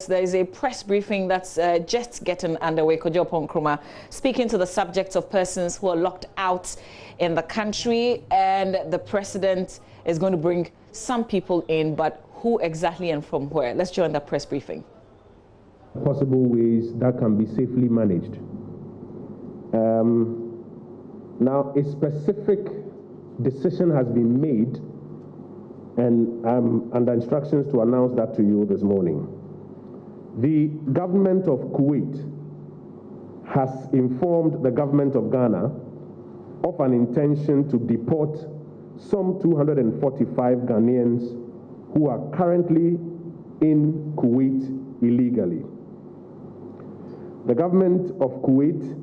There is a press briefing that's just getting underway. Oppong Nkrumah speaking to the subject of persons who are locked out in the country, and the president is going to bring some people in, but who exactly and from where? Let's join the press briefing. Possible ways that can be safely managed. Now, a specific decision has been made, and I'm under instructions to announce that to you this morning. The government of Kuwait has informed the government of Ghana of an intention to deport some 245 Ghanaians who are currently in Kuwait illegally. The government of Kuwait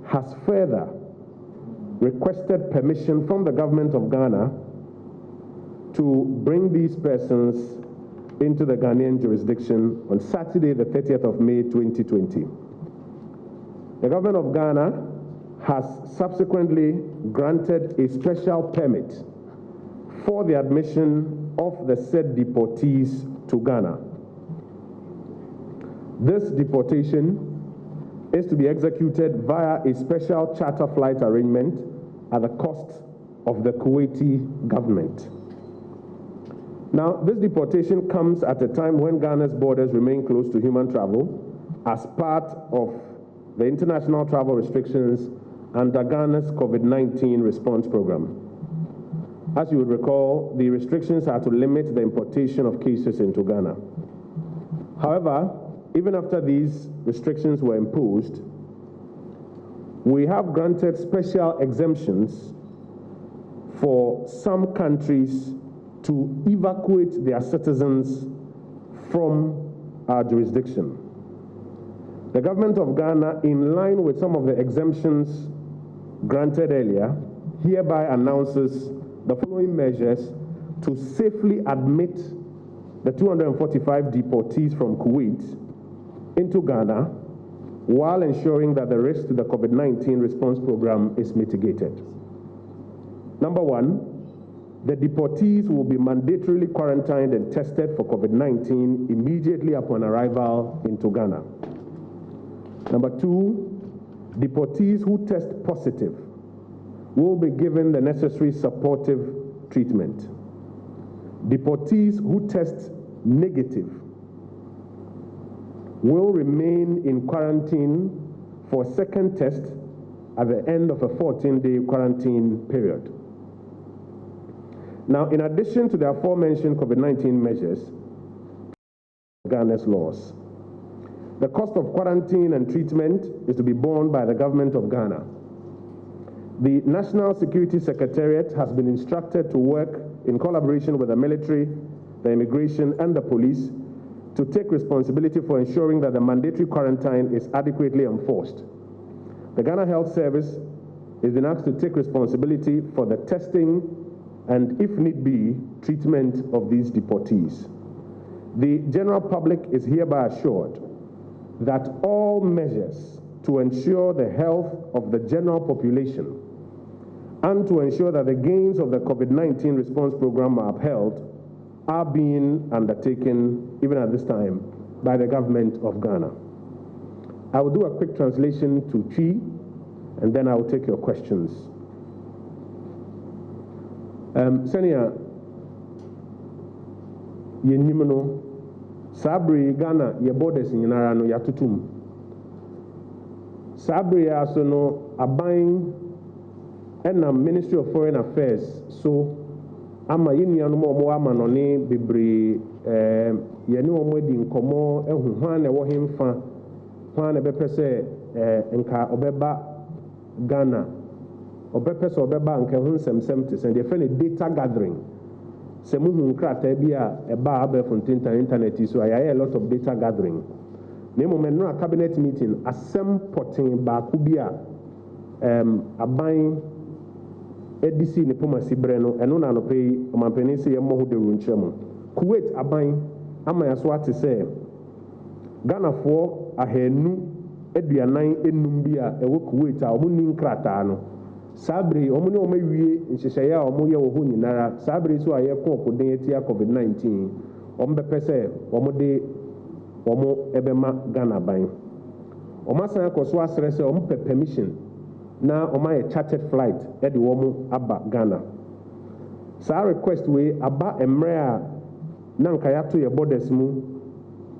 has further requested permission from the government of Ghana to bring these persons into the Ghanaian jurisdiction on Saturday, the 30th of May, 2020. The government of Ghana has subsequently granted a special permit for the admission of the said deportees to Ghana. This deportation is to be executed via a special charter flight arrangement at the cost of the Kuwaiti government. Now, this deportation comes at a time when Ghana's borders remain closed to human travel as part of the international travel restrictions under Ghana's COVID-19 response program. As you would recall, the restrictions are to limit the importation of cases into Ghana. However, even after these restrictions were imposed, we have granted special exemptions for some countries to evacuate their citizens from our jurisdiction. The government of Ghana, in line with some of the exemptions granted earlier, hereby announces the following measures to safely admit the 245 deportees from Kuwait into Ghana while ensuring that the risk to the COVID-19 response program is mitigated. Number one, the deportees will be mandatorily quarantined and tested for COVID-19 immediately upon arrival into Ghana. Number two, deportees who test positive will be given the necessary supportive treatment. Deportees who test negative will remain in quarantine for a second test at the end of a 14-day quarantine period. Now, in addition to the aforementioned COVID-19 measures, Ghana's laws, the cost of quarantine and treatment is to be borne by the government of Ghana. The National Security Secretariat has been instructed to work in collaboration with the military, the immigration, and the police to take responsibility for ensuring that the mandatory quarantine is adequately enforced. The Ghana Health Service has been asked to take responsibility for the testing and, if need be, treatment of these deportees. The general public is hereby assured that all measures to ensure the health of the general population and to ensure that the gains of the COVID-19 response program are upheld are being undertaken, even at this time, by the government of Ghana. I will do a quick translation to Chi, and then I will take your questions. Senia, yenimno sabri Ghana ye borders nyinara no yatutum. Sabri aso no aban ena Ministry of Foreign Affairs so ama yenu mo ama no ne bebre yene omo edi nkomo ehu hwan na wo hemfa hwan na bepese nka obeba Ghana obepese obeba nka hu nsem te send the data gathering se mu hu nkrata bia eba abefontinta internet so a lot of data gathering na moment no cabinet meeting asem potting ba ku bia aban edisi ne pomasi breno eno na no pay omampani se ye mohu de runchemu Kuwait aban ama yaso ate se Ghana fo ahenu aduanan enum bia ewo Kuwait a omuni nkrata no sabre omuni omawie nhyehyeye a omoye wo ho nyinara sabre so aye ko okuden etia COVID-19 ombepese omode omo ebema Ghana ban omo san ko so asere se omo permission na omo ye chartered flight e de omo aba Ghana sa request we aba emre a na nka ya to ye borders mu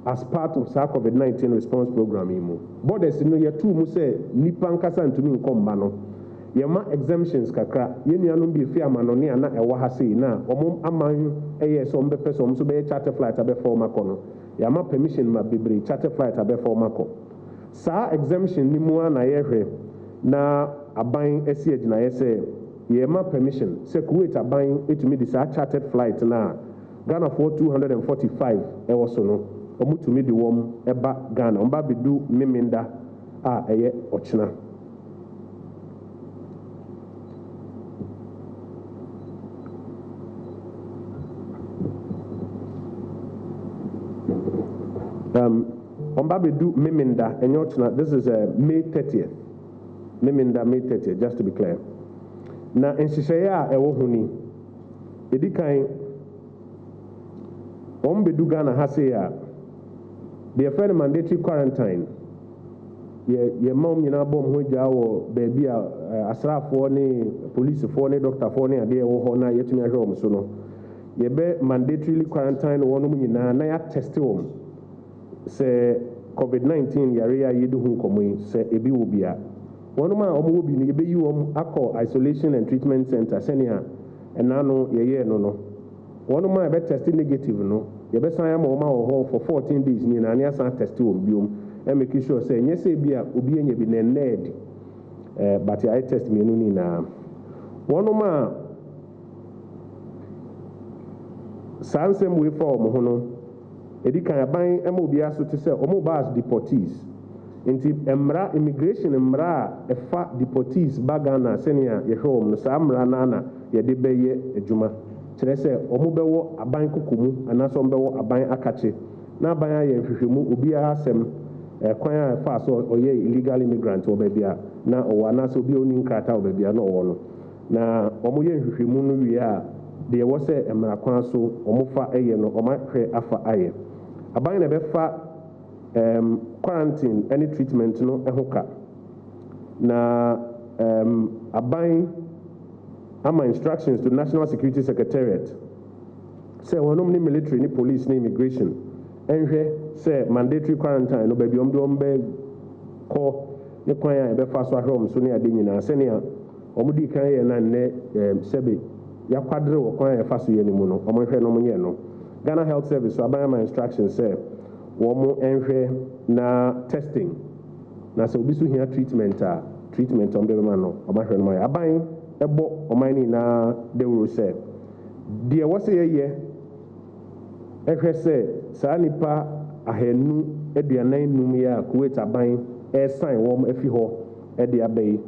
as part of sa COVID-19 response program mu borders no ye tu mu se nipa nkasa ntumi nkomba no ye ma exemptions kakra ye nuanom bi fi amanone ana ewo ha sei na omo aman eye so ombe pese omo so be charter flight abe forma kono ye ma permission ma bebre charter flight abe forma ko sa exemption ni mu ana ye hwe na aban esi agina ye se ye ma permission se Kuwait aban etumi di sa chartered flight na Ghana for 245 ewo so no omo tumi di wom eba Ghana omba bedu meminda a eye ochina omba bedu meminda enye ochina. This is May 30th. Meminda May 30th, just to be clear. Na enshisheya ewo huni edikan ombedu Ghana ha say ya the friend mandatory quarantine ye mom nyina bom ho gya wo baby a asrafo ne police fo ne doctor fo ne ade wo ho na yetumi ahwe om so no ye be mandatorily quarantine wo no nyina na ya test wo se COVID-19 yare ya yedu hu komo se ebi wo bia wono ma omo wo bi no ye be yi wo akọ isolation and treatment center senia enano ye no wono ma be test negative no ye be san ya ma wo for 14 days ni na ania san test wo biom e make sure say nye say bia obi enye bi na ned but I test me no ni na wono ma sansem we for mo ho no edi kan ban e ma obi aso te say omo ba as deportees inti emra immigration emra efa deportees bagana senia ye hwe no sa amra na ye de beye adwuma kire se omo bewo aban kokomu anaso bewo aban akache na aban aye hwehwemu obi asem kwan a fa so oye illegal immigrant obabia na owo anaso obi oni nkrata obabia na owo no na omo ye hwehwemu no wi a de wo se emra kwan so omo fa eye no omo hwe afa aye aban na be fa quarantine any treatment no ehoka na aban ama instructions to National Security Secretariat say wonom ni military ni police ni immigration enhwe say mandatory quarantine no baby ombe ko ne kwan ya be fa so ahwe so ne ade nyina se ne omudi kan ye na ne sebe ya kwadre wo kwan ya fa so ye ni mu no omhwe no munye no Ghana Health Service so aban ama instructions say womo enhwe na testing na se obi so hia treatment ombe be ma no omahwe no ma aban ebo omani na dewro se de wo se ye ehwe se sa nipa ahenu aduanan num ya Kuwait aban sign wom afi ho de abai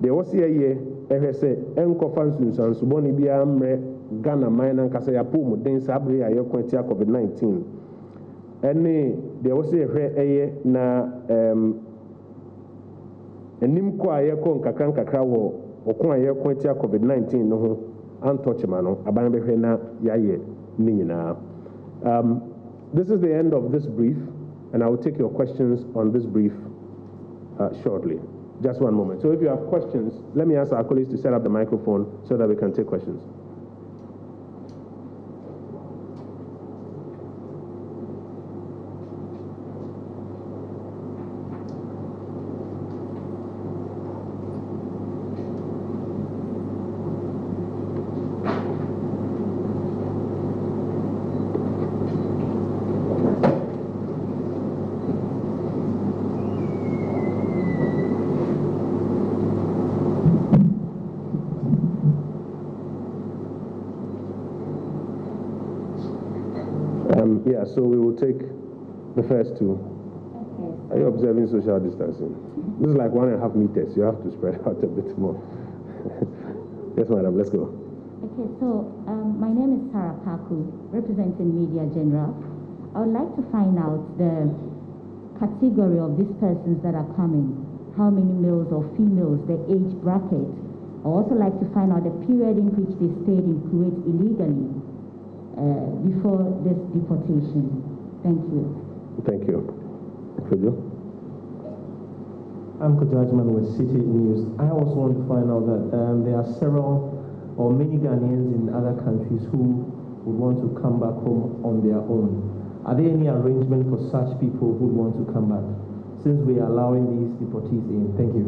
de wo se ye ehwe se enkofa nsunsanso boni bia mre Ghana man na kasa ya pom den sabre ya yekwati COVID-19 ene de wo se ehwe eye na enim kwa yekọ nkakra wo okwa yekwati COVID-19 no ho antochema no aban behwe na yaye ni nyina. This is the end of this brief, and I will take your questions on this brief shortly. Just one moment. So if you have questions, let me ask our colleagues to set up the microphone so that we can take questions. Yeah, so we will take the first two. Okay. Are you observing social distancing? This is like 1.5 meters. You have to spread out a bit more. Yes, madam, let's go. Okay, so my name is Sarah Paku, representing Media General. I would like to find out the category of these persons that are coming, how many males or females, the age bracket. I also like to find out the period in which they stayed in Kuwait illegally before this deportation. Thank you. Thank you. Kojo? I'm Kojajman with City News. I also want to find out that there are several or many Ghanaians in other countries who would want to come back home on their own. Are there any arrangement for such people who want to come back, since we are allowing these deportees in? Thank you.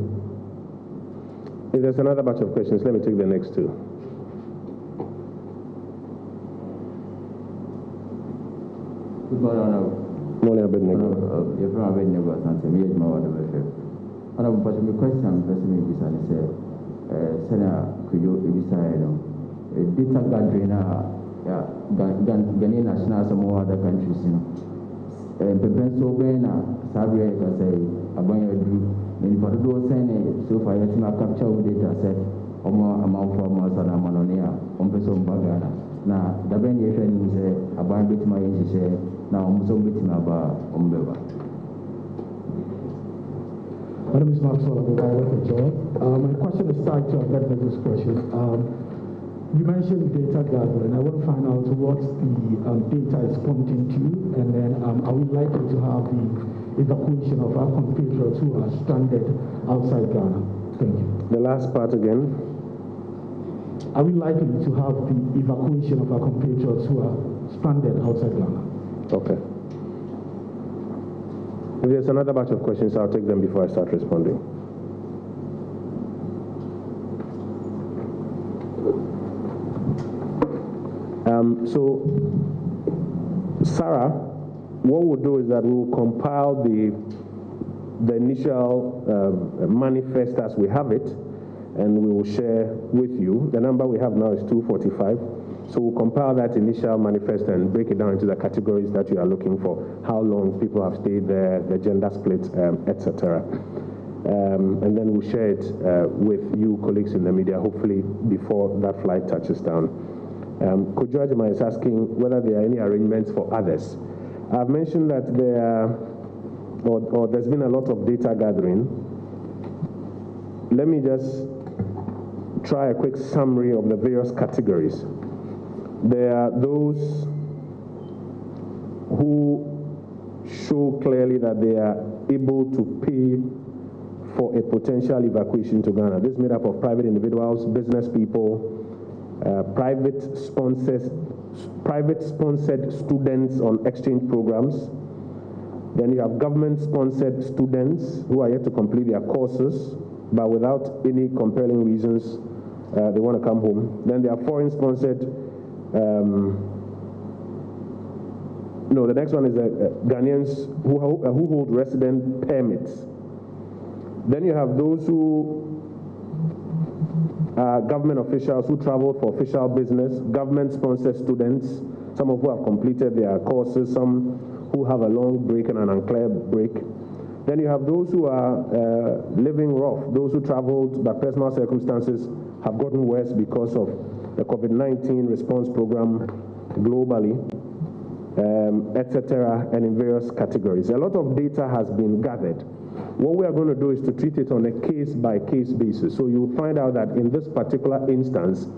If there's another batch of questions, let me take the next two. Good morning, Honorable. Morning, Abednego. You're from Abednego, Santa Maria, Honorable, but my question I'm pressing me is, Senator, could you data gathering, Ghanaian national, some more other countries, Pennsylvania, Sabria, I say, Abanya do, in particular, so far, yet my capture data set, or more amount for Masana Manonia, on Person Bagana. Now, the Ben Yefan is a band bit my say, now almost bit about Umbeva. My name is Maxwell. I work at Joy. My question is tied to Abednego's question. You mentioned data gathering. I want to find out what the data is pointing to, and then are we likely to have the evacuation of our compatriots who are stranded outside Ghana? Thank you. The last part again. Are we likely to have the evacuation of our compatriots who are stranded outside Ghana? Okay. If there's another batch of questions, I'll take them before I start responding. So, Sarah, what we'll do is that we'll compile the initial manifest as we have it, and we will share with you. The number we have now is 245. So we'll compile that initial manifest and break it down into the categories that you are looking for, how long people have stayed there, the gender split, etc. And then we'll share it with you colleagues in the media, hopefully before that flight touches down. Kojajima is asking whether there are any arrangements for others. I've mentioned that there's been a lot of data gathering. Let me just try a quick summary of the various categories. There are those who show clearly that they are able to pay for a potential evacuation to Ghana. This is made up of private individuals, business people, private-sponsored students on exchange programs. Then you have government-sponsored students who are yet to complete their courses, but without any compelling reasons they want to come home. Then there are foreign-sponsored. No, the next one is Ghanaians who hold resident permits. Then you have those who are government officials who travel for official business, government-sponsored students, some of who have completed their courses, some who have a long break and an unclear break. Then you have those who are living rough, those who traveled but personal circumstances have gotten worse because of the COVID-19 response program globally, etc., and in various categories. A lot of data has been gathered. What we are going to do is to treat it on a case-by-case basis. So you'll find out that in this particular instance,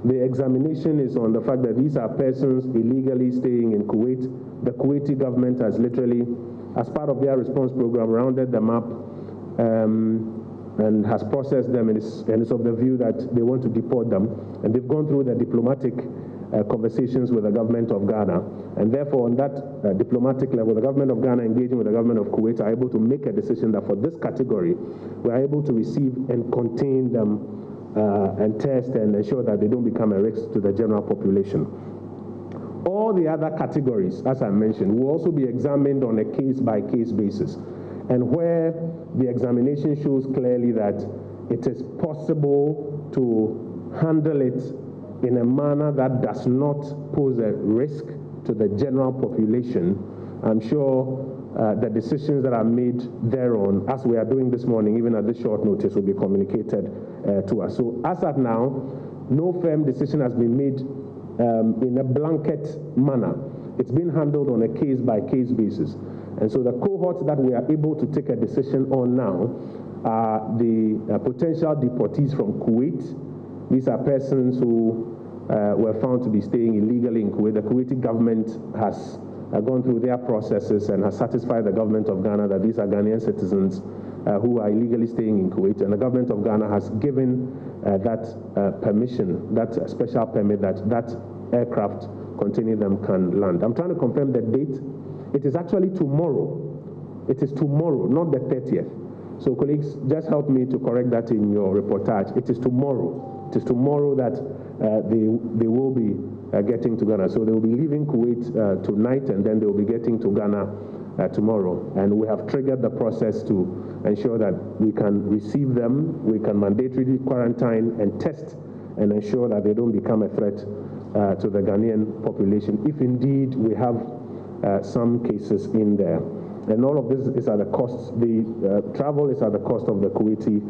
the examination is on the fact that these are persons illegally staying in Kuwait. The Kuwaiti government has literally, as part of their response program, rounded them up and has processed them, and it's of the view that they want to deport them. And they've gone through the diplomatic conversations with the government of Ghana. And therefore, on that diplomatic level, the government of Ghana engaging with the government of Kuwait are able to make a decision that for this category, we are able to receive and contain them and test and ensure that they don't become a risk to the general population. All the other categories, as I mentioned, will also be examined on a case-by-case basis. And where the examination shows clearly that it is possible to handle it in a manner that does not pose a risk to the general population, I'm sure the decisions that are made thereon, as we are doing this morning, even at this short notice, will be communicated to us. So as at now, no firm decision has been made in a blanket manner. It's been handled on a case-by-case basis. And so the cohorts that we are able to take a decision on now are the potential deportees from Kuwait. These are persons who were found to be staying illegally in Kuwait. The Kuwaiti government has gone through their processes and has satisfied the government of Ghana that these are Ghanaian citizens who are illegally staying in Kuwait, and the government of Ghana has given that permission, that special permit that aircraft containing them can land. I'm trying to confirm the date. It is actually tomorrow. It is tomorrow, not the 30th. So colleagues, just help me to correct that in your reportage. It is tomorrow. It is tomorrow that they will be getting to Ghana. So they will be leaving Kuwait tonight, and then they will be getting to Ghana tomorrow. And we have triggered the process to ensure that we can receive them, we can mandatorily quarantine and test and ensure that they don't become a threat to the Ghanaian population, if indeed we have some cases in there. And all of this is at the cost, the travel is at the cost of the Kuwaiti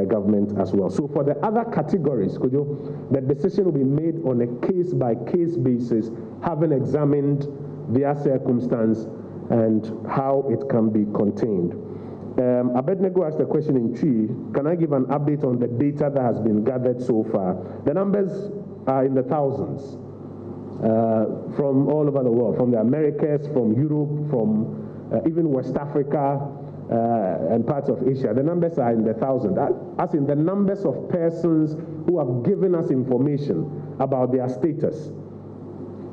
government as well. So for the other categories, the decision will be made on a case-by-case basis, having examined their circumstance and how it can be contained. Abednego asked a question in Chi. Can I give an update on the data that has been gathered so far? The numbers are in the thousands from all over the world, from the Americas, from Europe, from even West Africa and parts of Asia. The numbers are in the thousands, as in the numbers of persons who have given us information about their status.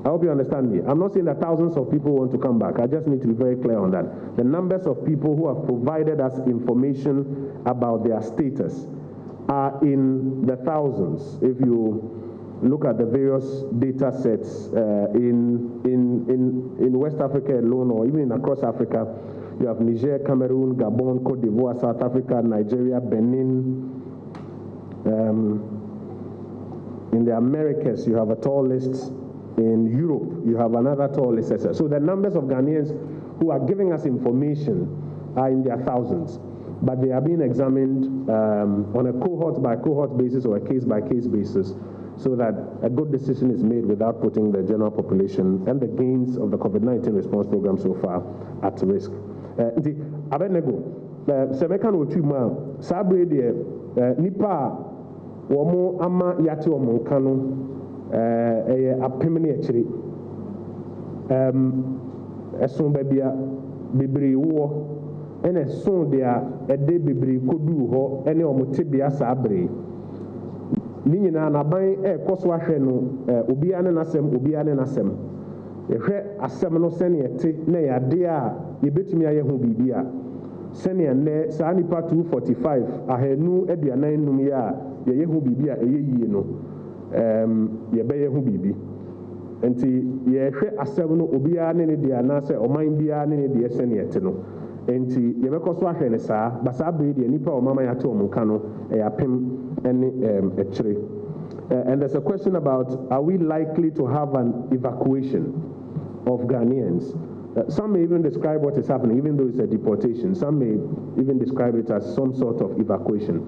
I hope you understand me. I'm not saying that thousands of people want to come back. I just need to be very clear on that. The numbers of people who have provided us information about their status are in the thousands. If you look at the various data sets in West Africa alone, or even across Africa, you have Niger, Cameroon, Gabon, Cote d'Ivoire, South Africa, Nigeria, Benin. In the Americas, you have a tall list. In Europe, you have another tall list. So the numbers of Ghanaians who are giving us information are in their thousands, but they are being examined on a cohort-by-cohort basis or a case-by-case basis, so that a good decision is made without putting the general population and the gains of the COVID-19 response program so far at risk. Abednego, Semeka no Chuma, Sabre de Nipa, Womo Ama Yati Omonkano, apemne akyire ɛson babia bebree wo ene ɛson de a ɛde bebree kodu hɔ ene ɔmotebea saa bere ni nyina na ban ɛkɔso ahwɛ no obia ne nasɛm yɛhwɛ asɛm no sɛne ɛte na yɛade a yɛbɛtumi ayɛ ho bibia sɛne ɛnɛ saa nipa 245 ahanu aduanan num yɛ a yɛyɛ ho bibia ɛyɛ yie no yɛbɛyɛ ho biribi nti yɛhwɛ asɛm no obiara ne ne deɛ anaasɛ ɔman biara ne ne deɛ sɛne ɛte no nti yɛbɛkɔ so ahwɛ ne saa basaa bere deɛ nipa ɔmama yɛate ɔmo nka no apem ne akyire. And there's a question about, are we likely to have an evacuation of Ghanaians? Some may even describe what is happening, even though it's a deportation. Some may even describe it as some sort of evacuation.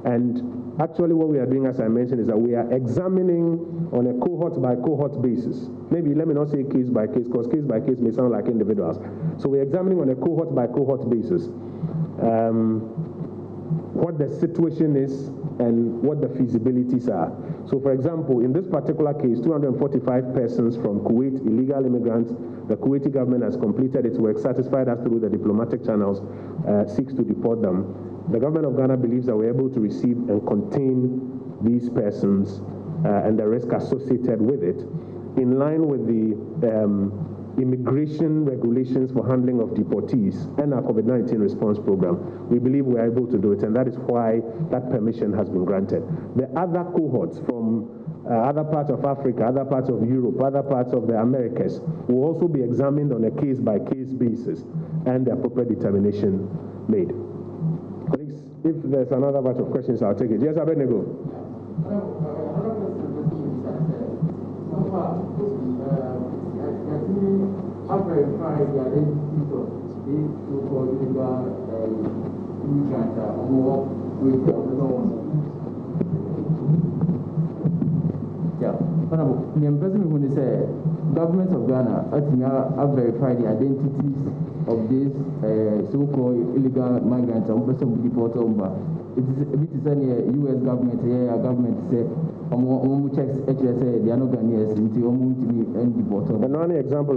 And actually what we are doing, as I mentioned, is that we are examining on a cohort-by-cohort basis. Maybe let me not say case-by-case, because case-by-case may sound like individuals. So we're examining on a cohort-by-cohort basis what the situation is and what the feasibilities are. So for example, in this particular case, 245 persons from Kuwait, illegal immigrants, the Kuwaiti government has completed its work, satisfied us through the diplomatic channels, seeks to deport them. The government of Ghana believes that we're able to receive and contain these persons and the risk associated with it, in line with the immigration regulations for handling of deportees and our COVID-19 response program. We believe we are able to do it, and that is why that permission has been granted. The other cohorts from other parts of Africa, other parts of Europe, other parts of the Americas will also be examined on a case-by-case basis and the appropriate determination made. Colleagues, if there's another batch of questions, I'll take it. Yes, Abednego. After the identity of these so-called illegal immigrants are more with the The person who say government of Ghana have verified the identities of these so-called illegal migrants and person with deported. It is a bit the U.S. government government say checks say they are not Ghanaians until deported. And one example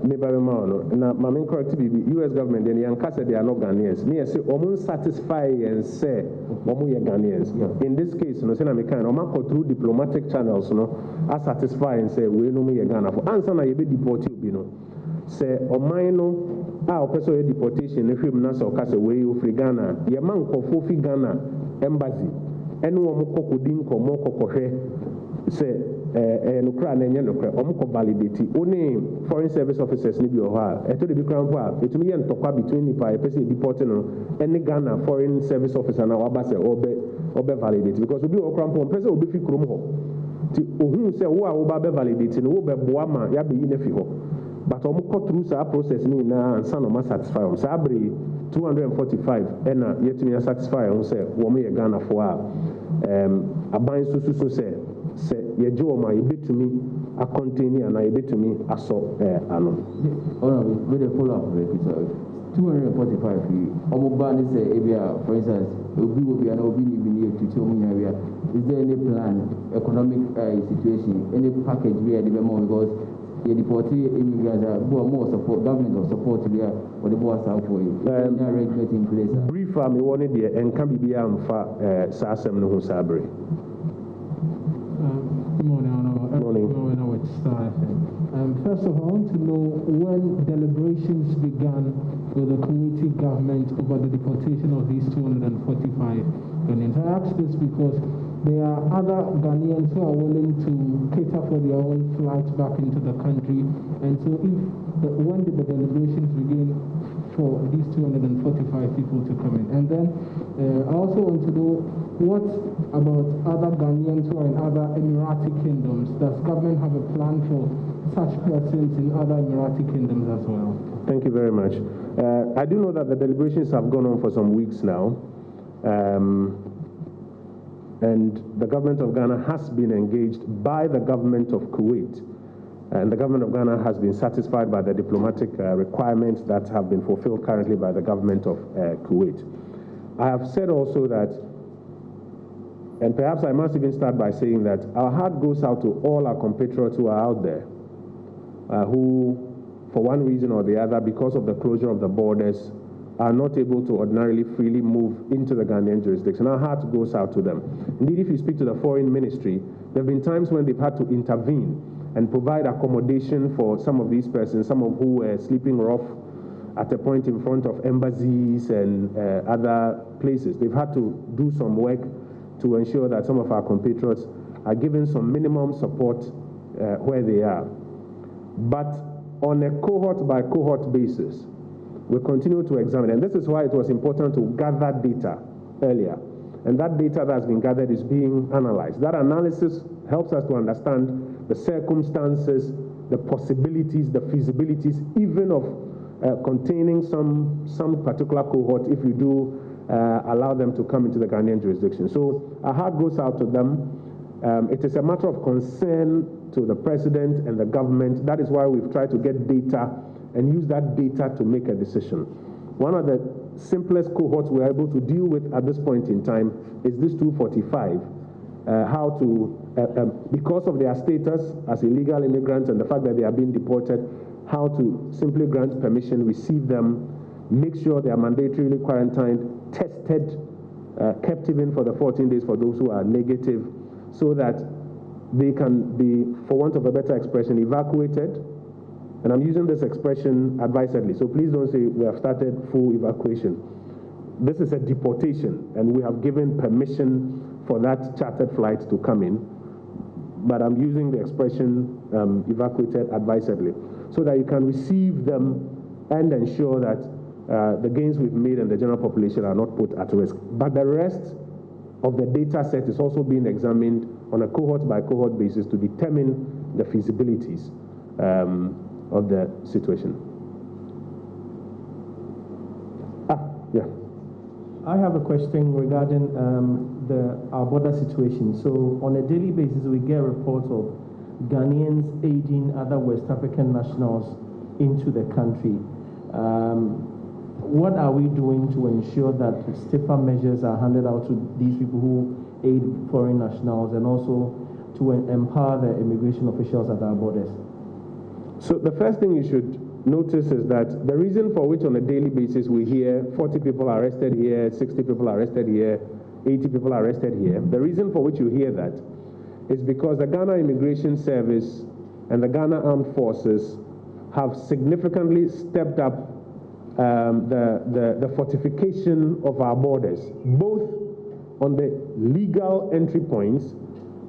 maybe now my main correct U.S. government then say they are not Ghanaians. Me say satisfy and say Ghanaians. In this case, no say na me kind through diplomatic channels, I satisfy and say we no me Ghana for answer na you be deported no. Say no person deportation if you na so ka say we free Ghana ye man kofo fi Ghana embassy eno wo kokodin komo kokohwe say no kra na enye no kra ko validate oni foreign service officers ni bi o ha eto de bi kra mpo a etumi ye ntokwa between nipa e person deporting no any Ghana foreign service officer na waba say obe validate because obi o kra mpo person obi fi krom ho ti ohun say wo a wo ba be validate no wo be boa ma ya be yi na fi ho. But I'm cut through that process and some of satisfy on Sabri 245 and yet me satisfy on say woman Ghana for a bind so say ye jo ma bit to me a continue and I bit to me a so with a follow up 245 ban say for instance will be an obini to tell me is there any plan economic situation any package where the more because the deported immigrants are more support, government or support there, or the boss out for you. Arrangement in place. Brief me wanted the and can be for Sassam no Sabri. Good morning, first of all, I want to know when deliberations began with the Kuwaiti government over the deportation of these 245 Ghanaians. I ask this because there are other Ghanaians who are willing to cater for their own flights back into the country. And so when did the deliberations begin for these 245 people to come in? And then I also want to know what about other Ghanaians who are in other Emirati kingdoms? Does government have a plan for such persons in other Emirati kingdoms as well? Thank you very much. I do know that the deliberations have gone on for some weeks now. And the government of Ghana has been engaged by the government of Kuwait. And the government of Ghana has been satisfied by the diplomatic requirements that have been fulfilled currently by the government of Kuwait. I have said also that, and perhaps I must even start by saying that our heart goes out to all our compatriots who are out there, who, for one reason or the other, because of the closure of the borders, are not able to ordinarily freely move into the Ghanaian jurisdiction. Our heart goes out to them. Indeed, if you speak to the foreign ministry, there have been times when they've had to intervene and provide accommodation for some of these persons, some of who were sleeping rough at a point in front of embassies and other places. They've had to do some work to ensure that some of our compatriots are given some minimum support where they are. But on a cohort by cohort basis, we continue to examine, and this is why it was important to gather data earlier. And that data that has been gathered is being analyzed. That analysis helps us to understand the circumstances, the possibilities, the feasibilities, even of containing some particular cohort if you do allow them to come into the Ghanaian jurisdiction. So our heart goes out to them. It is a matter of concern to the president and the government. That is why we've tried to get data and use that data to make a decision. One of the simplest cohorts we're able to deal with at this point in time is this 245. How to, because of their status as illegal immigrants and the fact that they are being deported, how to simply grant permission, receive them, make sure they are mandatorily quarantined, tested, kept even for the 14 days for those who are negative, so that they can be, for want of a better expression, evacuated. And I'm using this expression advisedly, so please don't say we have started full evacuation. This is a deportation, and we have given permission for that chartered flight to come in. But I'm using the expression evacuated advisedly, so that you can receive them and ensure that the gains we've made and the general population are not put at risk. But the rest of the data set is also being examined on a cohort by cohort basis to determine the feasibilities of the situation. Yeah. I have a question regarding our border situation. So on a daily basis, we get reports of Ghanaians aiding other West African nationals into the country. What are we doing to ensure that stiffer measures are handed out to these people who aid foreign nationals, and also to empower the immigration officials at our borders? So the first thing you should notice is that the reason for which on a daily basis we hear 40 people arrested here, 60 people arrested here, 80 people arrested here, the reason for which you hear that is because the Ghana Immigration Service and the Ghana Armed Forces have significantly stepped up the fortification of our borders, both on the legal entry points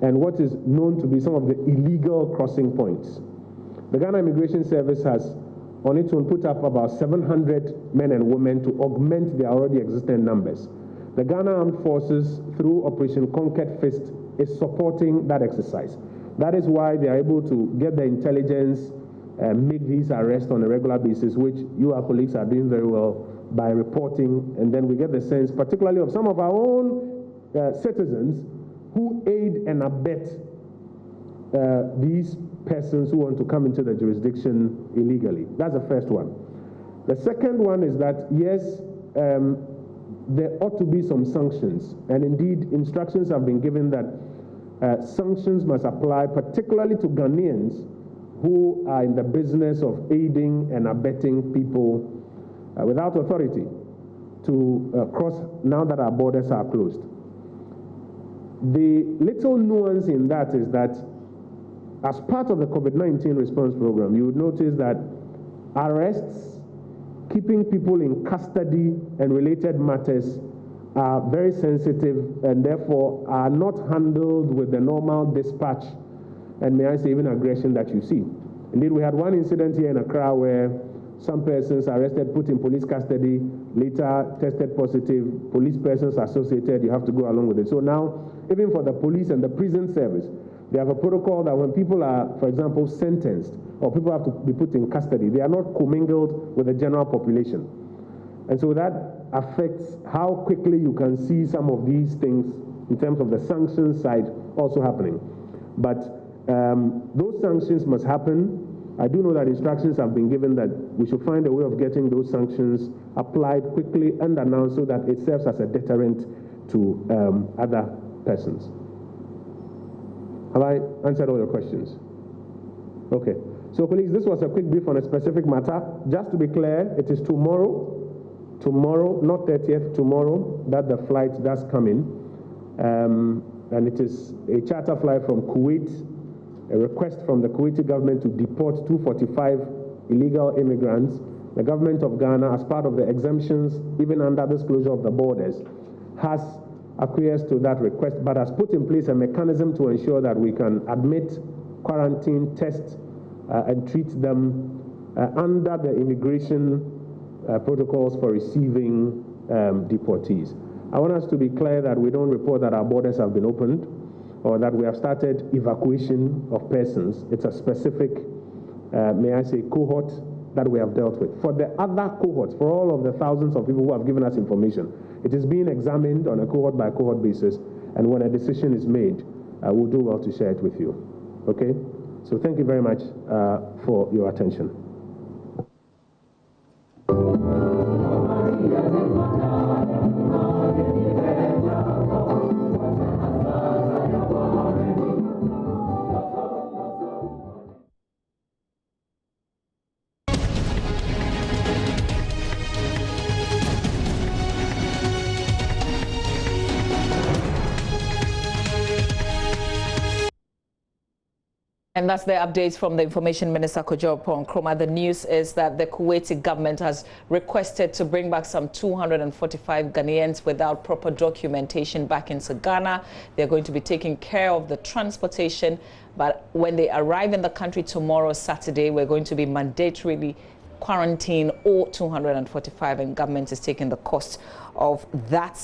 and what is known to be some of the illegal crossing points. The Ghana Immigration Service has on its own put up about 700 men and women to augment their already existing numbers. The Ghana Armed Forces, through Operation Conquered Fist, is supporting that exercise. That is why they are able to get the intelligence, make these arrests on a regular basis, which you, our colleagues, are doing very well by reporting, and then we get the sense, particularly of some of our own citizens who aid and abet these persons who want to come into the jurisdiction illegally. That's the first one. The second one is that, yes, there ought to be some sanctions, and indeed instructions have been given that sanctions must apply particularly to Ghanaians who are in the business of aiding and abetting people without authority to cross now that our borders are closed. The little nuance in that is that as part of the COVID-19 response program, you would notice that arrests, keeping people in custody and related matters are very sensitive and therefore are not handled with the normal dispatch and, may I say, even aggression that you see. Indeed, we had one incident here in Accra where some persons arrested, put in police custody, later tested positive, police persons associated, you have to go along with it. So now, even for the police and the prison service, they have a protocol that when people are, for example, sentenced, or people have to be put in custody, they are not commingled with the general population. And so that affects how quickly you can see some of these things in terms of the sanctions side also happening. But those sanctions must happen. I do know that instructions have been given that we should find a way of getting those sanctions applied quickly and announced so that it serves as a deterrent to other persons. Have I answered all your questions? Okay. So, colleagues, this was a quick brief on a specific matter. Just to be clear, it is tomorrow, not 30th, tomorrow, that the flight does come in. And it is a charter flight from Kuwait, a request from the Kuwaiti government to deport 245 illegal immigrants. The government of Ghana, as part of the exemptions, even under this closure of the borders, has acquiesced to that request, but has put in place a mechanism to ensure that we can admit, quarantine, test, and treat them under the immigration protocols for receiving deportees. I want us to be clear that we don't report that our borders have been opened or that we have started evacuation of persons. It's a specific, may I say, cohort that we have dealt with. For the other cohorts, for all of the thousands of people who have given us information, it is being examined on a cohort by cohort basis, and when a decision is made, we'll do well to share it with you. Okay? So thank you very much for your attention. And that's the updates from the Information Minister, Oppong Nkrumah. The news is that the Kuwaiti government has requested to bring back some 245 Ghanaians without proper documentation back into Ghana. They're going to be taking care of the transportation, but when they arrive in the country tomorrow, Saturday, we're going to be mandatorily quarantine all 245, and government is taking the cost of that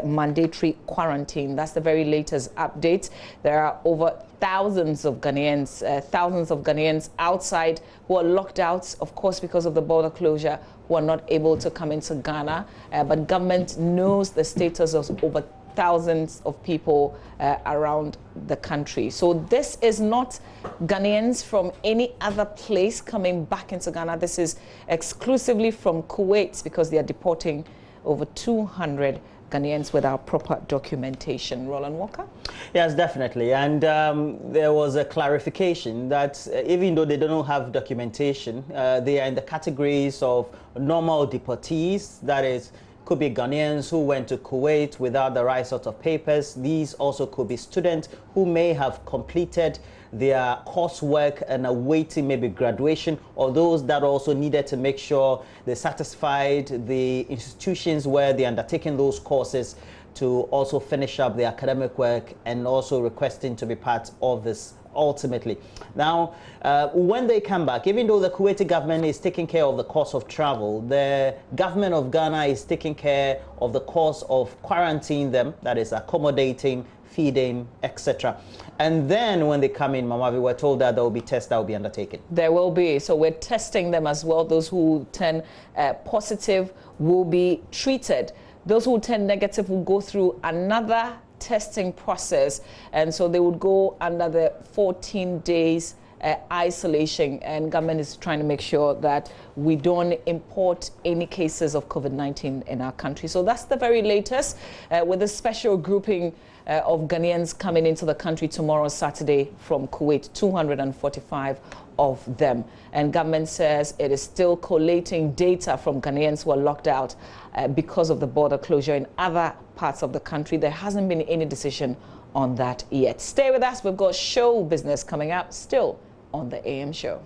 mandatory quarantine. That's the very latest update. There are over thousands of Ghanaians outside who are locked out, of course, because of the border closure, who are not able to come into Ghana. But government knows the status of over thousands of people around the country. So this is not Ghanaians from any other place coming back into Ghana. This is exclusively from Kuwait, because they are deporting over 200 Ghanaians without proper documentation. Roland Walker? Yes, definitely. And there was a clarification that even though they don't have documentation, they are in the categories of normal deportees. That is, could be Ghanaians who went to Kuwait without the right sort of papers. These also could be students who may have completed their coursework and awaiting maybe graduation, or those that also needed to make sure they satisfied the institutions where they're undertaking those courses to also finish up their academic work, and also requesting to be part of this ultimately. Now, when they come back, even though the Kuwaiti government is taking care of the cost of travel, the government of Ghana is taking care of the cost of quarantining them, that is accommodating, feeding, etc. And then when they come in, Mama, we were told that there will be tests that will be undertaken. There will be. So we're testing them as well. Those who turn positive will be treated. Those who turn negative will go through another testing process, and so they would go under the 14 days isolation, and government is trying to make sure that we don't import any cases of COVID-19 in our country. So that's the very latest, with a special grouping of Ghanaians coming into the country tomorrow, Saturday, from Kuwait, 245 of them. And government says it is still collating data from Ghanaians who are locked out because of the border closure in other parts of the country. There hasn't been any decision on that yet. Stay with us. We've got show business coming up still on the AM show.